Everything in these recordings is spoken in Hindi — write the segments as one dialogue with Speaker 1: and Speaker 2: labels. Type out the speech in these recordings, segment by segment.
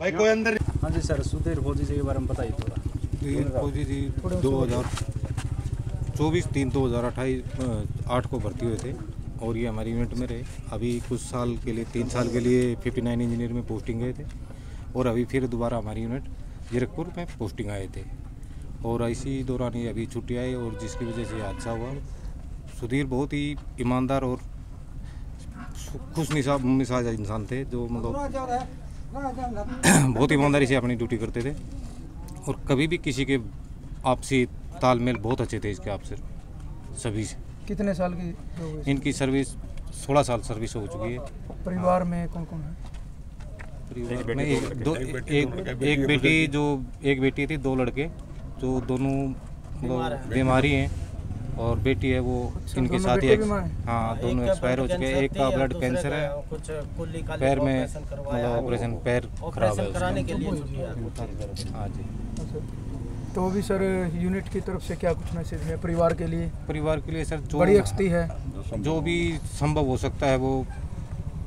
Speaker 1: भाई कोई अंदर।
Speaker 2: हाँ जी सर, सुधीर फौजी जी के बारे में बताइए थोड़ा।
Speaker 1: सुधीर फौजी जी 2024-3/2028 को भर्ती हुए थे और ये हमारी यूनिट में रहे। अभी कुछ साल के लिए 3 साल के लिए 59 इंजीनियर में पोस्टिंग गए थे और अभी फिर दोबारा हमारी यूनिट जीरकपुर में पोस्टिंग आए थे और इसी दौरान ये अभी छुट्टी आई और जिसकी वजह से हादसा हुआ। सुधीर बहुत ही ईमानदार और खुश मिजाज इंसान थे, जो मतलब बहुत ईमानदारी से अपनी ड्यूटी करते थे और कभी भी किसी के आपसी तालमेल बहुत अच्छे थे इसके आपसे सभी से।
Speaker 3: कितने साल की
Speaker 1: इनकी सर्विस 16 साल सर्विस हो चुकी है।
Speaker 3: परिवार में कौन कौन है?
Speaker 1: परिवार में एक बेटी थी, 2 लड़के जो दोनों बीमारी हैं और बेटी है वो इनके साथ ही हाँ दोनों एक्सपायर हो चुके हैं। एक का ब्लड कैंसर है, पैर में मतलब ऑपरेशन पैर खराब है हाँ जी।
Speaker 3: तो भी सर यूनिट की तरफ से क्या कुछ मैसेज है परिवार के लिए?
Speaker 1: परिवार के लिए सर जो
Speaker 3: बड़ी एक्सटी है,
Speaker 1: जो भी संभव हो सकता है वो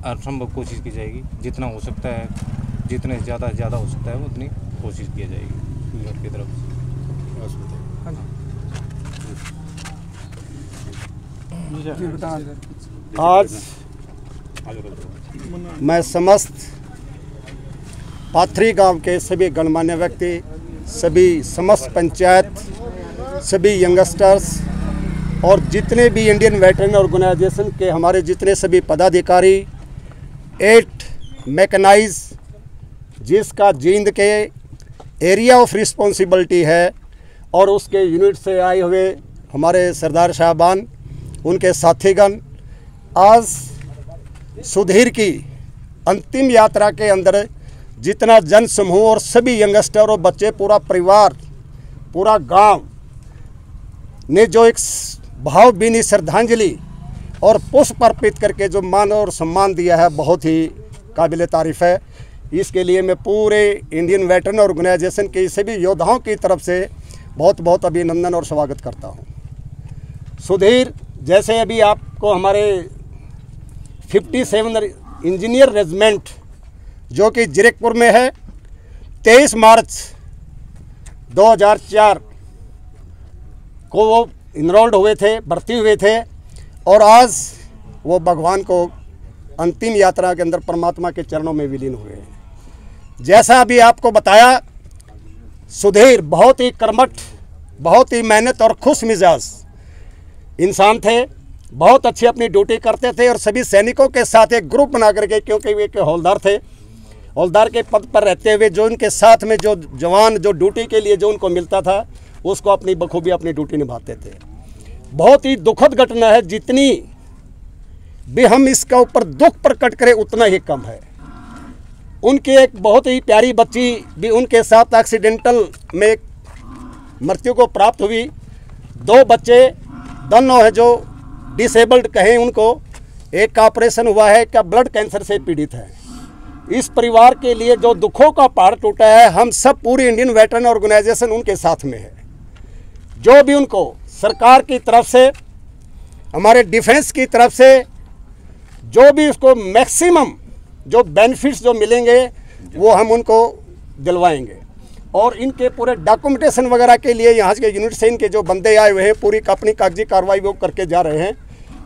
Speaker 1: असंभव कोशिश की जाएगी। जितना हो सकता है, जितने ज़्यादा हो सकता है वो उतनी कोशिश की जाएगी यूनिट की तरफ से।
Speaker 4: आज मैं समस्त पाथरी गांव के सभी गणमान्य व्यक्ति, सभी समस्त पंचायत, सभी यंगस्टर्स और जितने भी इंडियन वेटरन ऑर्गेनाइजेशन के हमारे जितने सभी पदाधिकारी, 8 मैकेनाइज जिसका जींद के एरिया ऑफ रिस्पॉन्सिबिलिटी है और उसके यूनिट से आए हुए हमारे सरदार साहबान, उनके साथीगण, आज सुधीर की अंतिम यात्रा के अंदर जितना जन समूह और सभी यंगस्टर और बच्चे, पूरा परिवार, पूरा गांव ने जो एक भावभीनी श्रद्धांजलि और पुष्प अर्पित करके जो मान और सम्मान दिया है, बहुत ही काबिल तारीफ़ है। इसके लिए मैं पूरे इंडियन वेटरन ऑर्गेनाइजेशन के सभी योद्धाओं की तरफ से बहुत बहुत अभिनंदन और स्वागत करता हूँ। सुधीर जैसे अभी आपको हमारे 57 इंजीनियर रेजिमेंट जो कि जीरकपुर में है, 23 मार्च 2004 को वो इनरोल्ड हुए थे, भर्ती हुए थे और आज वो भगवान को अंतिम यात्रा के अंदर परमात्मा के चरणों में विलीन हुए हैं। जैसा अभी आपको बताया, सुधीर बहुत ही कर्मठ, बहुत ही मेहनत और खुश मिजाज इंसान थे, बहुत अच्छी अपनी ड्यूटी करते थे और सभी सैनिकों के साथ एक ग्रुप बना करके, क्योंकि वे के हौलदार थे, हौलदार के पद पर रहते हुए जो उनके साथ में जो जवान जो ड्यूटी के लिए जो उनको मिलता था उसको अपनी बखूबी अपनी ड्यूटी निभाते थे। बहुत ही दुखद घटना है, जितनी भी हम इसका ऊपर दुख प्रकट करें उतना ही कम है। उनकी एक बहुत ही प्यारी बच्ची भी उनके साथ एक्सीडेंटल में मृत्यु को प्राप्त हुई। 2 बच्चे दोनों है जो डिसेबल्ड कहें उनको, एक का ऑपरेशन हुआ है, एक का ब्लड कैंसर से पीड़ित है। इस परिवार के लिए जो दुखों का पहाड़ टूटा है, हम सब पूरी इंडियन वेटरन ऑर्गेनाइजेशन उनके साथ में है। जो भी उनको सरकार की तरफ से, हमारे डिफेंस की तरफ से जो भी उसको मैक्सिमम जो बेनिफिट्स जो मिलेंगे वो हम उनको दिलवाएंगे और इनके पूरे डॉक्यूमेंटेशन वगैरह के लिए यहाँ के यूनिट से इनके जो बंदे आए हुए हैं पूरी अपनी कागजी कार्रवाई वो करके जा रहे हैं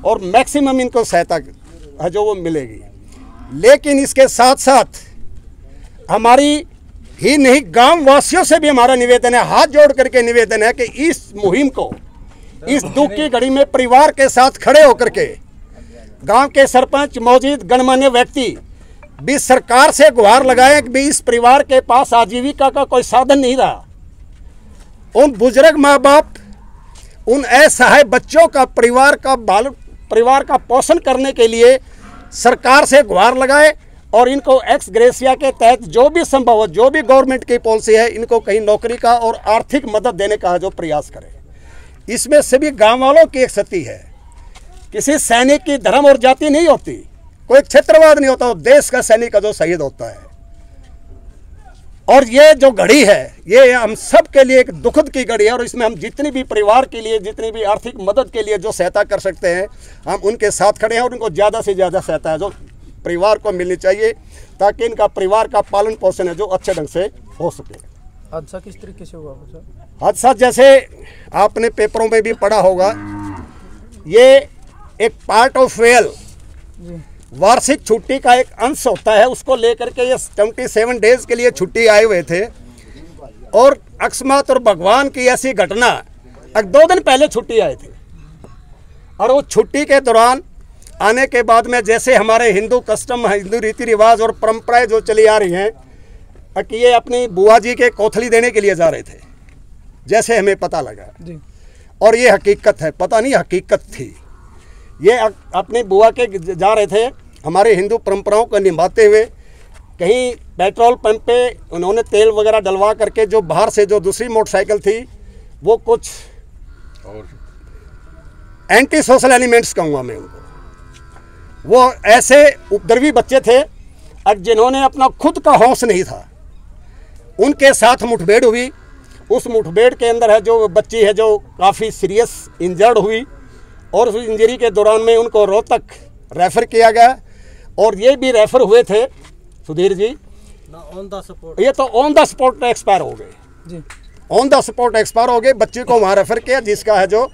Speaker 4: और मैक्सिमम इनको सहायता है जो वो मिलेगी। लेकिन इसके साथ साथ हमारी ही नहीं, गांव वासियों से भी हमारा निवेदन है, हाथ जोड़ करके निवेदन है कि इस मुहिम को, इस दुख की घड़ी में परिवार के साथ खड़े होकर के गांव के सरपंच, मौजूद गणमान्य व्यक्ति भी सरकार से गुहार लगाए कि भी इस परिवार के पास आजीविका का कोई साधन नहीं रहा। उन बुजुर्ग माँ बाप, उन असहाय बच्चों का परिवार का पोषण करने के लिए सरकार से गुहार लगाए और इनको एक्स ग्रेसिया के तहत जो भी संभव हो, जो भी गवर्नमेंट की पॉलिसी है, इनको कहीं नौकरी का और आर्थिक मदद देने का जो प्रयास करें। इसमें सभी गाँव वालों की एक सती है, किसी सैनिक की धर्म और जाति नहीं होती, कोई क्षेत्रवाद नहीं होता, देश का सैनिक का जो शहीद होता है और ये जो घड़ी है ये हम सब के लिए एक दुखद की घड़ी है, और इसमें हम जितनी भी परिवार के लिए, जितनी भी आर्थिक मदद के लिए जो सहायता कर सकते हैं हम उनके साथ खड़े हैं, और उनको ज़्यादा से ज़्यादा सहायता है जो परिवार को मिलनी चाहिए, ताकि इनका परिवार का पालन पोषण है जो अच्छे ढंग से हो सके।
Speaker 3: हादसा किस तरीके से हुआ सर?
Speaker 4: हादसा जैसे आपने पेपरों में भी पढ़ा होगा, ये एक पार्ट ऑफ फेल
Speaker 3: जी
Speaker 4: वार्षिक छुट्टी का एक अंश होता है, उसको लेकर के ये 27 डेज के लिए छुट्टी आए हुए थे, और अकस्मात और भगवान की ऐसी घटना, 2 दिन पहले छुट्टी आए थे, और वो छुट्टी के दौरान आने के बाद में जैसे हमारे हिंदू कस्टम, हिंदू रीति रिवाज और परंपराएं जो चली आ रही हैं कि ये अपनी बुआ जी के कोथली देने के लिए जा रहे थे, जैसे हमें पता लगा
Speaker 3: जी।
Speaker 4: और ये हकीकत है, पता नहीं हकीकत थी। ये अपनी बुआ के जा रहे थे, हमारे हिंदू परंपराओं को निभाते हुए। कहीं पेट्रोल पंप पे उन्होंने तेल वगैरह डलवा करके जो बाहर से जो दूसरी मोटरसाइकिल थी वो कुछ और एंटी सोशल एलिमेंट्स कहूँगा मैं उनको, वो ऐसे उपद्रवी बच्चे थे जिन्होंने अपना खुद का होश नहीं था, उनके साथ मुठभेड़ हुई। उस मुठभेड़ के अंदर है जो बच्ची है जो काफ़ी सीरियस इंजर्ड हुई, और उस इंजरी के दौरान में उनको रोहतक रेफ़र किया गया, और ये भी रेफ़र हुए थे Sudhir ji
Speaker 2: on the spot,
Speaker 4: ये तो ऑन द स्पॉट एक्सपायर हो गए
Speaker 3: जी।
Speaker 4: ऑन द स्पॉट एक्सपायर हो गए। बच्ची को वहाँ रेफ़र किया, जिसका है जो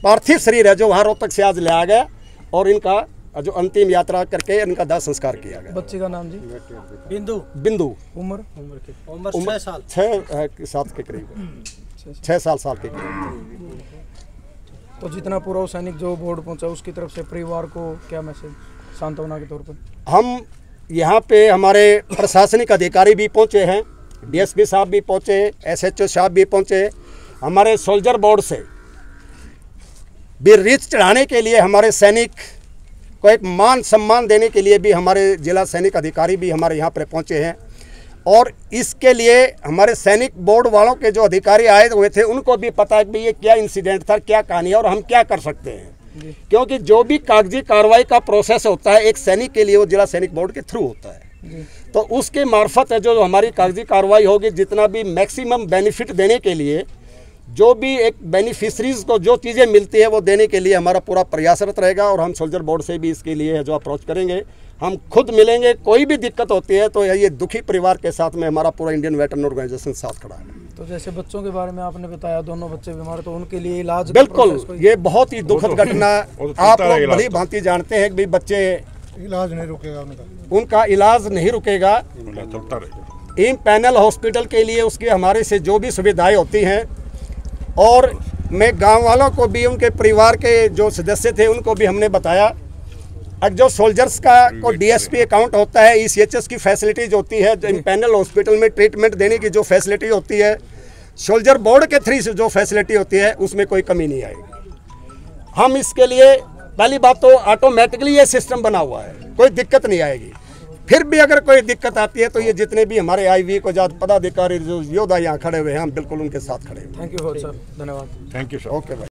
Speaker 4: पार्थिव शरीर है जो वहाँ रोहतक से आज लाया गया, और इनका जो अंतिम यात्रा करके इनका दाह संस्कार किया गया।
Speaker 3: बच्चे का नाम जी?
Speaker 4: बिंदु।
Speaker 3: उम्र
Speaker 2: 6 साल
Speaker 4: 6-7 के करीब, 6 साल के करीब।
Speaker 3: तो जितना पूर्व सैनिक जो बोर्ड पहुंचा उसकी तरफ से परिवार को क्या मैसेज सांत्वना के तौर पर?
Speaker 4: हम यहाँ पे हमारे प्रशासनिक अधिकारी भी पहुँचे हैं, डीएसपी साहब भी पहुँचे, एसएचओ साहब भी पहुँचे, हमारे सोल्जर बोर्ड से भी रीत चढ़ाने के लिए, हमारे सैनिक को एक मान सम्मान देने के लिए भी हमारे जिला सैनिक अधिकारी भी हमारे यहाँ पर पहुँचे हैं। और इसके लिए हमारे सैनिक बोर्ड वालों के जो अधिकारी आए हुए थे उनको भी पता है कि ये क्या इंसिडेंट था, क्या कहानी है और हम क्या कर सकते हैं, क्योंकि जो भी कागजी कार्रवाई का प्रोसेस होता है एक सैनिक के लिए वो जिला सैनिक बोर्ड के थ्रू होता है, तो उसके मार्फत है जो हमारी कागजी कार्रवाई होगी, जितना भी मैक्सिमम बेनिफिट देने के लिए, जो भी एक बेनिफिशरीज को जो चीज़ें मिलती है वो देने के लिए हमारा पूरा प्रयासरत रहेगा। और हम सोल्जर बोर्ड से भी इसके लिए जो अप्रोच करेंगे, हम खुद मिलेंगे, कोई भी दिक्कत होती है तो ये दुखी परिवार के साथ में हमारा पूरा इंडियन वेटरन ऑर्गेनाइजेशन साथ खड़ा है।
Speaker 3: तो जैसे बच्चों के बारे में आपने बताया, दोनों बच्चे बीमार, तो उनके लिए इलाज
Speaker 4: बिल्कुल, ये बहुत ही दुखद घटना, आप लोग भली भांति जानते हैं कि बच्चे
Speaker 5: इलाज नहीं रुकेगा,
Speaker 4: उनका इलाज नहीं रुकेगा। इन पैनल हॉस्पिटल के लिए उसकी हमारे से जो भी सुविधाएं होती हैं, और मैं गांव वालों को भी, उनके परिवार के जो सदस्य थे उनको भी हमने बताया, जो सोल्जर्स का को डीएसपी अकाउंट होता है, ईसीएचएस की फैसिलिटीज होती है, इन पैनल हॉस्पिटल में ट्रीटमेंट देने की जो फैसिलिटी होती है, सोल्जर बोर्ड के थ्रू से जो फैसिलिटी होती है उसमें कोई कमी नहीं आएगी। हम इसके लिए पहली बात तो ऑटोमेटिकली ये सिस्टम बना हुआ है, कोई दिक्कत नहीं आएगी। फिर भी अगर कोई दिक्कत आती है तो ये जितने भी हमारे आईवी को जात पदाधिकारी जो योद्धा यहाँ खड़े हुए हैं, हम बिल्कुल उनके साथ खड़े हुए हैं।
Speaker 3: थैंक यू सर, धन्यवाद।
Speaker 5: Thank you sir.
Speaker 4: ओके भाई।